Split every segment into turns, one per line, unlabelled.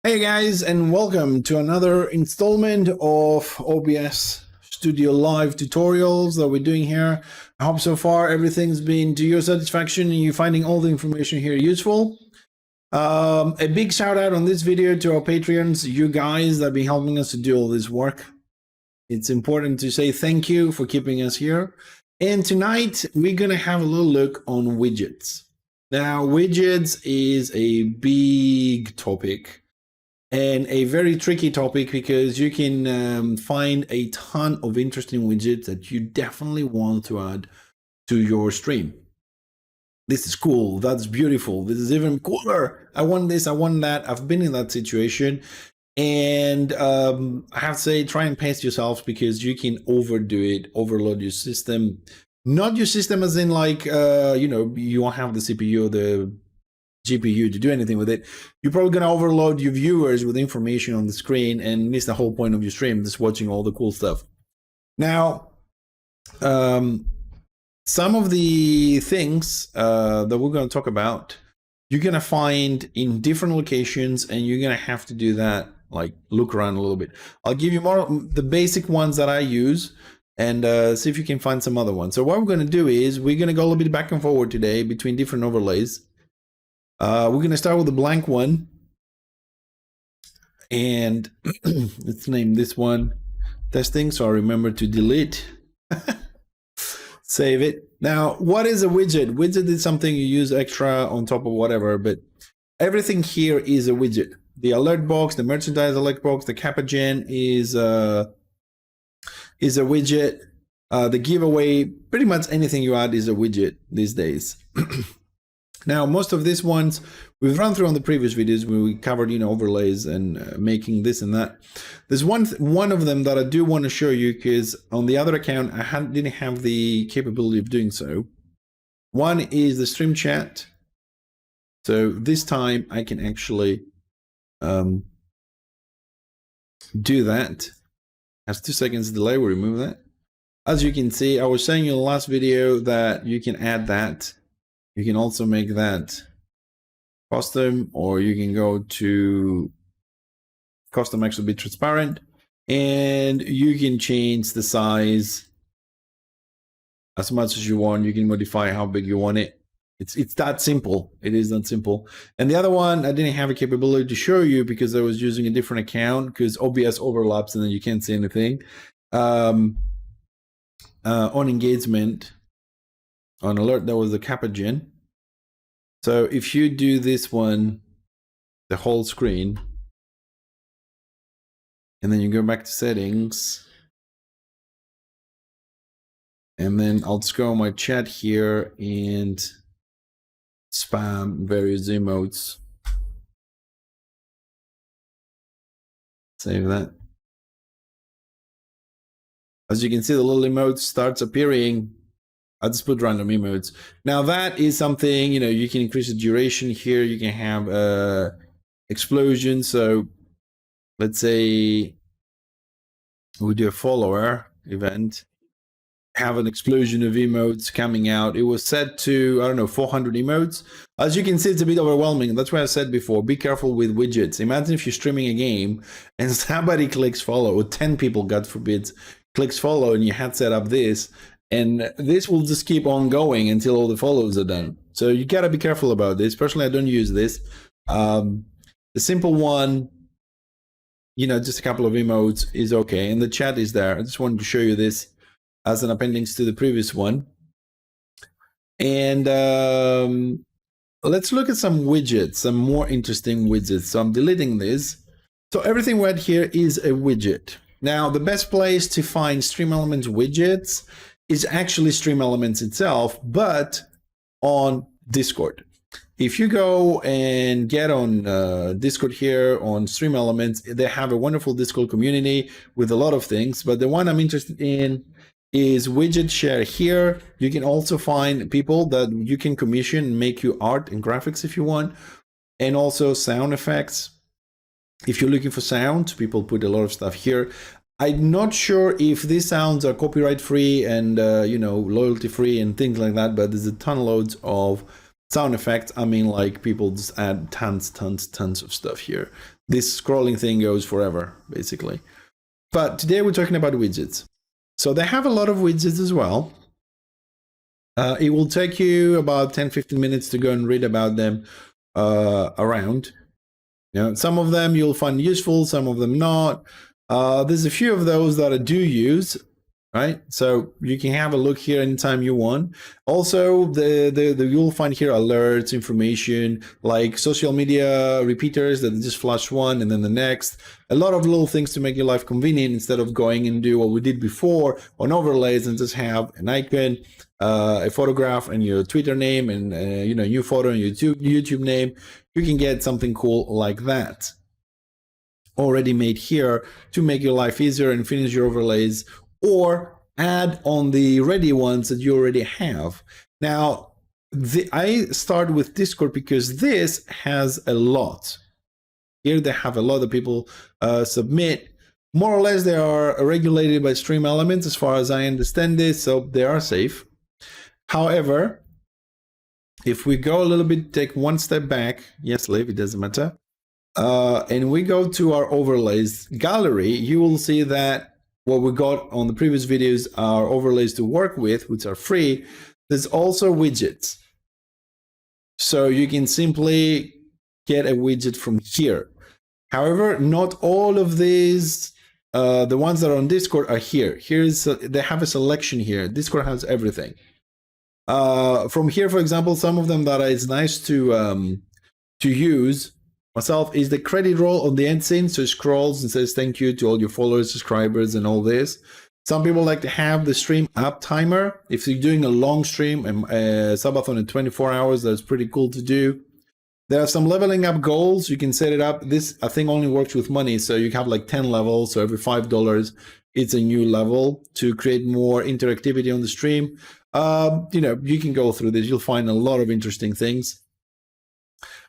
Hey guys, and welcome to another installment of OBS Studio live tutorials that we're doing here. I hope so far everything's been to your satisfaction and you're finding all the information here useful. A big shout out on this video to our Patreons, you guys that have been helping us to do all this work. It's important to say thank you for keeping us here. And tonight we're going to have a little look on widgets. Now, widgets is a big topic. And a very tricky topic because you can find a ton of interesting widgets that you definitely want to add to your stream. This is cool. That's beautiful. This is even cooler. I want this. I want that. I've been in that situation. And I have to say, try and pace yourself because you can overdo it, overload your system. Not your system as in like, you won't have the CPU or the GPU to do anything with it. You're probably going to overload your viewers with information on the screen and miss the whole point of your stream, just watching all the cool stuff. Now, some of the things that we're going to talk about, you're going to find in different locations, and you're going to have to do that, like look around a little bit. I'll give you more the basic ones that I use and see if you can find some other ones. So what we're going to do is we're going to go a little bit back and forward today between different overlays. We're going to start with a blank one, and let's name this one testing, so I remember to delete. Save it. Now, what is a widget? Widget is something you use extra on top of whatever, but everything here is a widget. The alert box, the merchandise alert box, the kappa gen is a widget. The giveaway, pretty much anything you add is a widget these days. Now, most of these ones we've run through on the previous videos where we covered, overlays and making this and that. There's one of them that I do want to show you because on the other account, I didn't have the capability of doing so. One is the stream chat. So this time I can actually do that. Has 2 seconds delay, we'll remove that. As you can see, I was saying in the last video that you can add that. You can also make that custom, or you can go to custom, actually be transparent, and you can change the size as much as you want. You can modify how big you want it. It's that simple. It is that simple. And the other one, I didn't have a capability to show you because I was using a different account because OBS overlaps and then you can't see anything. On engagement, on alert, that was the kappa gen. So if you do this one, the whole screen, and then you go back to settings, and then I'll just go on my chat here and spam various emotes. Save that. As you can see, the little emote starts appearing. I just put random emotes. Now that is something, you can increase the duration here. You can have explosion. So let's say we do a follower event, have an explosion of emotes coming out. It was set to, 400 emotes. As you can see, it's a bit overwhelming. That's why I said before, be careful with widgets. Imagine if you're streaming a game and somebody clicks follow, or 10 people, God forbid, clicks follow, and you had set up this. And this will just keep on going until all the follows are done. So you gotta be careful about this. Personally, I don't use this. The simple one, just a couple of emotes is okay. And the chat is there. I just wanted to show you this as an appendix to the previous one. And let's look at some widgets, some more interesting widgets. So I'm deleting this. So everything right here is a widget. Now, the best place to find Stream Elements widgets is actually Stream Elements itself, but on Discord. If you go and get on Discord here on Stream Elements, they have a wonderful Discord community with a lot of things, but the one I'm interested in is Widget Share here. You can also find people that you can commission and make you art and graphics if you want, and also sound effects. If you're looking for sound, people put a lot of stuff here. I'm not sure if these sounds are copyright free and loyalty free and things like that, but there's a ton loads of sound effects. I mean, like people just add tons of stuff here. this scrolling thing goes forever, basically. But today we're talking about widgets. So they have a lot of widgets as well. It will take you about 10-15 minutes to go and read about them around. Some of them you'll find useful, some of them not. There's a few of those that I do use, right? So you can have a look here anytime you want. Also, you'll find here alerts, information, like social media repeaters that just flash one and then the next. A lot of little things to make your life convenient instead of going and do what we did before on overlays and just have an icon, a photograph and your Twitter name and new photo and your YouTube name. You can get something cool like that already made here to make your life easier and finish your overlays, or add on the ready ones that you already have. Now, I start with Discord because this has a lot. Here they have a lot of people submit. More or less, they are regulated by Stream Elements as far as I understand this, so they are safe. However, if we go a little bit, take one step back, yes, Liv, it doesn't matter, and we go to our overlays gallery, you will see that what we got on the previous videos are overlays to work with, which are free. There's also widgets. So you can simply get a widget from here. However, not all of these, the ones that are on Discord are here. They have a selection here. Discord has everything. From here, for example, some of them that is nice to use myself is the credit roll on the end scene. So it scrolls and says thank you to all your followers, subscribers, and all this. Some people like to have the stream up timer. If you're doing a long stream and subathon in 24 hours, that's pretty cool to do. There are some leveling up goals. You can set it up. This, I think, only works with money. So you have like 10 levels. So every $5, it's a new level to create more interactivity on the stream. You can go through this. You'll find a lot of interesting things.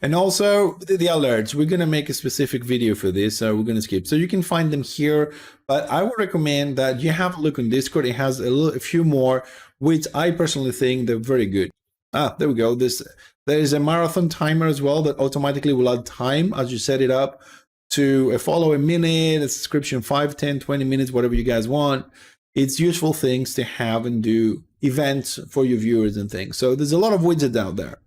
And also the alerts. We're going to make a specific video for this, so we're going to skip. So you can find them here, but I would recommend that you have a look on Discord. It has a few more, which I personally think they're very good. There we go. There is a marathon timer as well that automatically will add time as you set it up to a follow a minute, a subscription 5, 10, 20 minutes, whatever you guys want. It's useful things to have and do events for your viewers and things. So there's a lot of widgets out there.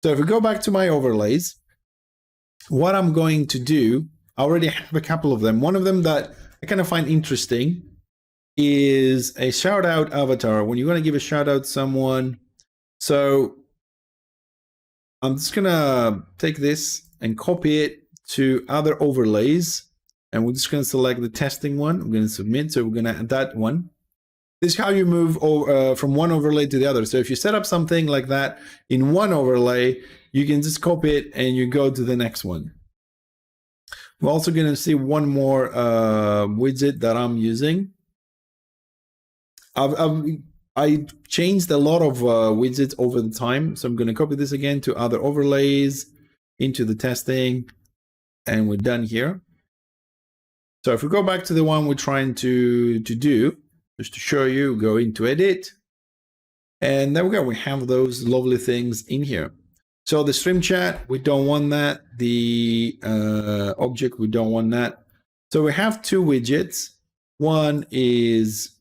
So if we go back to my overlays, what I'm going to do, I already have a couple of them. One of them that I kind of find interesting is a shout out avatar. When you're going to give a shout out to someone. So I'm just going to take this and copy it to other overlays. And we're just going to select the testing one. I'm going to submit. So we're going to add that one. This is how you move from one overlay to the other. So if you set up something like that in one overlay, you can just copy it and you go to the next one. We're also going to see one more widget that I'm using. I changed a lot of widgets over the time. So I'm going to copy this again to other overlays, into the testing, and we're done here. So if we go back to the one we're trying to do, just to show you, go into edit. And there we go. We have those lovely things in here. So the stream chat, we don't want that. The object, we don't want that. So we have two widgets. One is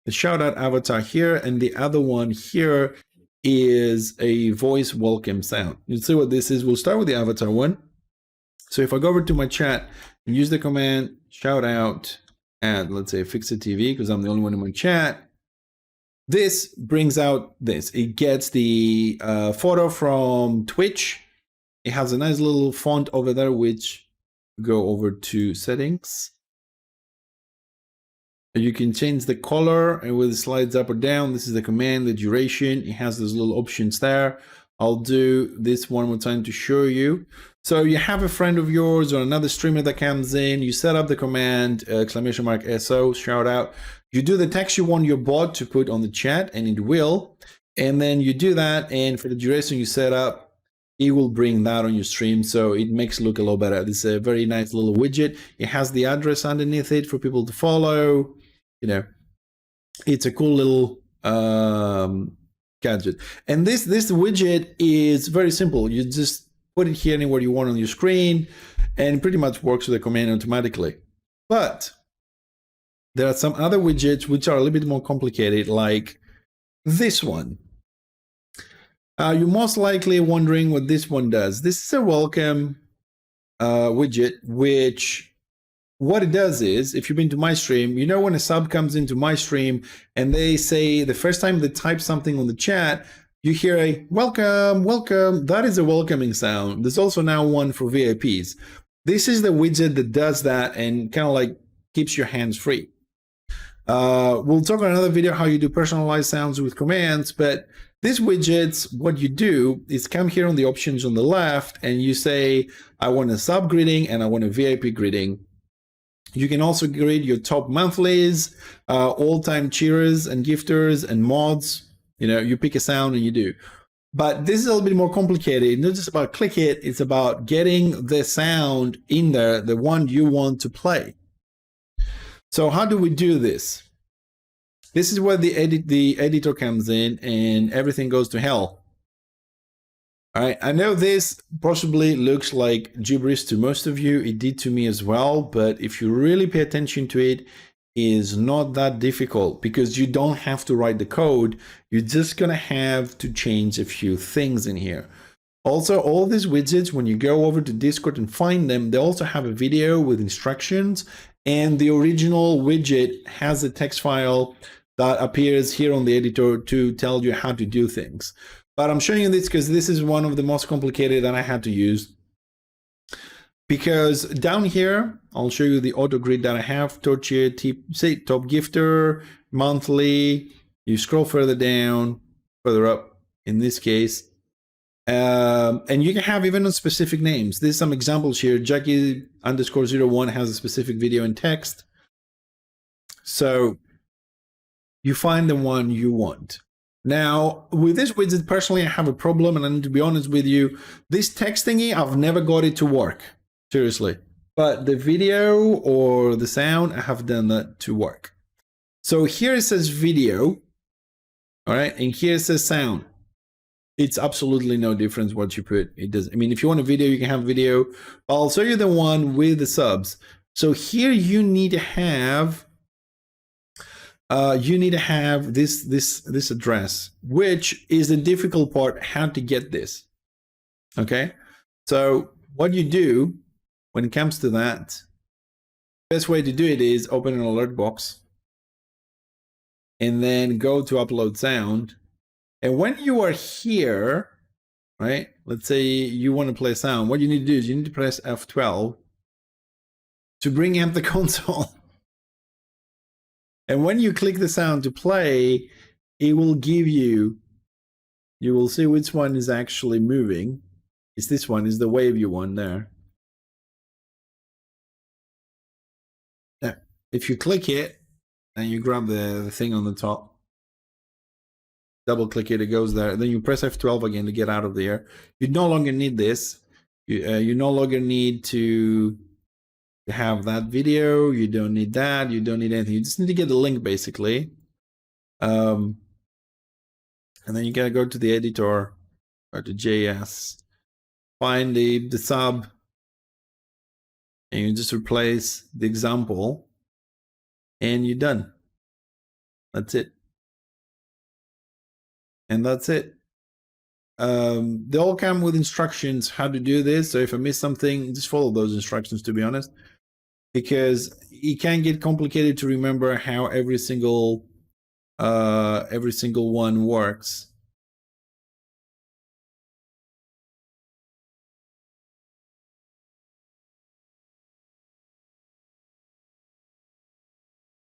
the shout out avatar here. And the other one here is a voice welcome sound. You'll see what this is. We'll start with the avatar one. So if I go over to my chat and use the command shout out, and let's say Fixit TV, because I'm the only one in my chat. This brings out this. It gets the photo from Twitch. It has a nice little font over there, which go over to settings. You can change the color and with the slides up or down. This is the command, the duration. It has those little options there. I'll do this one more time to show you. So you have a friend of yours or another streamer that comes in, you set up the command, !SO, shout out. You do the text you want your bot to put on the chat, and it will. And then you do that, and for the duration you set up, it will bring that on your stream. So it makes it look a lot better. This is a very nice little widget. It has the address underneath it for people to follow. It's a cool little gadget. And this widget is very simple. You just put it here anywhere you want on your screen. and pretty much works with the command automatically. But there are some other widgets which are a little bit more complicated, like this one. You're most likely wondering what this one does. This is a welcome widget, which what it does is, if you've been to my stream, you know when a sub comes into my stream and they say the first time they type something on the chat, you hear a welcome, welcome. That is a welcoming sound. There's also now one for VIPs. This is the widget that does that and kind of like keeps your hands free. We'll talk on another video how you do personalized sounds with commands, but these widgets, what you do is come here on the options on the left and you say, I want a sub greeting and I want a VIP greeting. You can also greet your top monthlies, all-time cheerers and gifters and mods. You know, you pick a sound and you do. But this is a little bit more complicated. It's not just about click it, it's about getting the sound in there, the one you want to play. So how do we do this? This is where the editor comes in and everything goes to hell. All right, I know this possibly looks like gibberish to most of you. It did to me as well, but if you really pay attention to it, is not that difficult because you don't have to write the code. You're just gonna have to change a few things in here. Also, all these widgets, when you go over to Discord and find them, they also have a video with instructions, and the original widget has a text file that appears here on the editor to tell you how to do things. But I'm showing you this because this is one of the most complicated that I had to use. Because down here, I'll show you the auto grid that I have. Torture, say top gifter, monthly. You scroll further down, further up in this case. And you can have even specific names. There's some examples here. Jackie_01 has a specific video and text. So you find the one you want. Now, with this widget, personally, I have a problem, and I need to be honest with you. This text thingy, I've never got it to work. Seriously. But the video or the sound, I have done that to work. So here it says video. All right. And here it says sound. It's absolutely no difference what you put. It does. I mean, if you want a video, you can have video. I'll show you the one with the subs. So here you need to have this address, which is the difficult part, how to get this. Okay. So what you do when it comes to that, best way to do it is open an alert box and then go to upload sound. And when you are here, right, let's say you want to play sound, what you need to do is you need to press F12 to bring up the console. And when you click the sound to play, it will give you will see which one is actually moving. It's this one, is the wavy one there. Now, if you click it and you grab the thing on the top, double click it, it goes there. Then you press F12 again to get out of there. You no longer need this. You no longer need to have that video. You don't need that. You don't need anything. You just need to get the link, basically. And then you gotta go to the editor or to JS, find the sub, and you just replace the example, and you're done. That's it. And that's it. They all come with instructions how to do this. So if I miss something, just follow those instructions, to be honest, because it can get complicated to remember how every single one works.